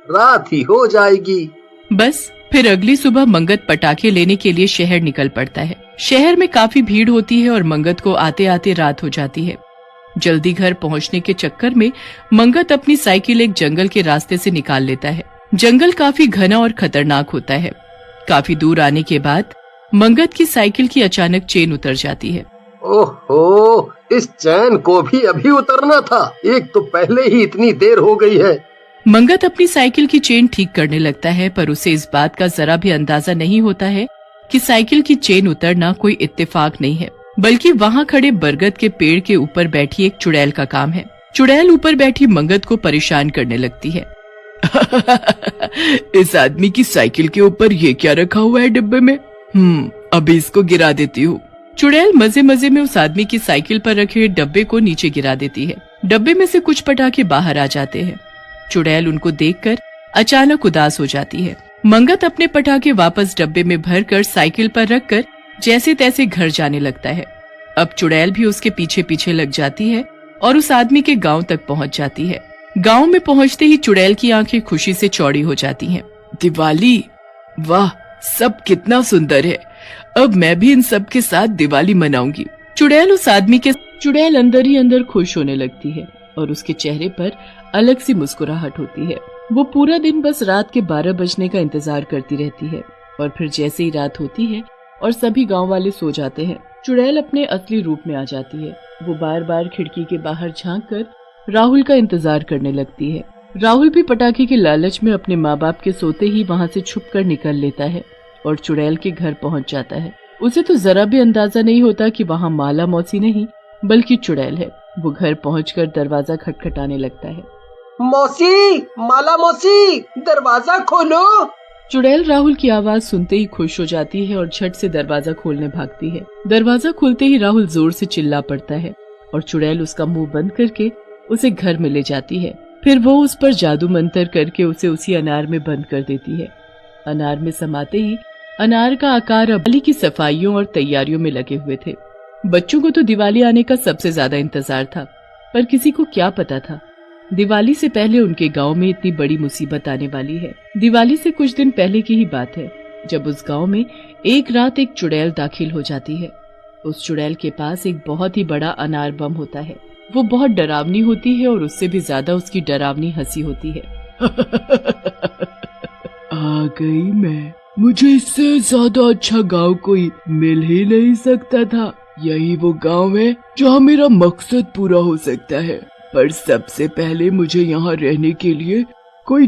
रात ही हो जाएगी। बस फिर अगली सुबह मंगत पटाखे लेने के लिए शहर निकल पड़ता है। शहर में काफी भीड़ होती है और मंगत को आते आते रात हो जाती है। जल्दी घर पहुंचने के चक्कर में मंगत अपनी साइकिल एक जंगल के रास्ते से निकाल लेता है। जंगल काफी घना और खतरनाक होता है। काफी दूर आने के बाद मंगत की साइकिल की अचानक चेन उतर जाती है। ओहो, इस चैन को भी अभी उतरना था, एक तो पहले ही इतनी देर हो गई है। मंगत अपनी साइकिल की चेन ठीक करने लगता है, पर उसे इस बात का जरा भी अंदाजा नहीं होता है कि साइकिल की चेन उतरना कोई इत्तेफाक नहीं है, बल्कि वहाँ खड़े बरगद के पेड़ के ऊपर बैठी एक चुड़ैल का काम है। चुड़ैल ऊपर बैठी मंगत को परेशान करने लगती है। इस आदमी की साइकिल के ऊपर ये क्या रखा हुआ है डिब्बे में? अभी इसको गिरा देती हूँ। चुड़ैल मजे मजे में उस आदमी की साइकिल पर रखे डब्बे को नीचे गिरा देती है। डब्बे में से कुछ पटाखे बाहर आ जाते हैं। चुड़ैल उनको देखकर अचानक उदास हो जाती है। मंगत अपने पटाखे वापस डब्बे में भरकर साइकिल पर रखकर जैसे तैसे घर जाने लगता है। अब चुड़ैल भी उसके पीछे पीछे लग जाती है और उस आदमी के गांव तक पहुंच जाती है। गांव में पहुंचते ही चुड़ैल की आंखें खुशी से चौड़ी हो जाती हैं। दिवाली, वाह, सब कितना सुंदर है। अब मैं भी इन सब के साथ दिवाली मनाऊंगी। चुड़ैल अंदर ही अंदर खुश होने लगती है और उसके चेहरे पर अलग सी मुस्कुराहट होती है। वो पूरा दिन बस रात के 12 बजने का इंतजार करती रहती है और फिर जैसे ही रात होती है और सभी गांव वाले सो जाते हैं, चुड़ैल अपने असली रूप में आ जाती है। वो बार बार खिड़की के बाहर झांककर राहुल का इंतजार करने लगती है। राहुल भी पटाखे के लालच में अपने माँ बाप के सोते ही वहाँ से छुपकर निकल लेता है और चुड़ैल के घर पहुँच जाता है। उसे तो जरा भी अंदाजा नहीं होता कि वहाँ माला मौसी नहीं बल्कि चुड़ैल है। वो घर पहुंचकर दरवाजा खटखटाने लगता है। मौसी, माला मौसी, दरवाजा खोलो। चुड़ैल राहुल की आवाज सुनते ही खुश हो जाती है और झट से दरवाजा खोलने भागती है। दरवाजा खुलते ही राहुल जोर से चिल्ला पड़ता है और चुड़ैल उसका मुंह बंद करके उसे घर में ले जाती है। फिर वो उस पर जादू मंतर करके उसे उसी अनार में बंद कर देती है। अनार में समाते ही अनार का आकार अब दिवाली की सफाइयों और तैयारियों में लगे हुए थे। बच्चों को तो दिवाली आने का सबसे ज्यादा इंतजार था, पर किसी को क्या पता था दिवाली से पहले उनके गांव में इतनी बड़ी मुसीबत आने वाली है। दिवाली से कुछ दिन पहले की ही बात है, जब उस गांव में एक रात एक चुड़ैल दाखिल हो जाती है। उस चुड़ैल के पास एक बहुत ही बड़ा अनार बम होता है। वो बहुत डरावनी होती है और उससे भी ज्यादा उसकी डरावनी हंसी होती है। आ गई मैं, मुझे इससे ज्यादा अच्छा गांव कोई मिल ही नहीं सकता था। यही वो गांव है जहाँ मेरा मकसद पूरा हो सकता है, पर सबसे पहले मुझे यहाँ रहने के लिए कोई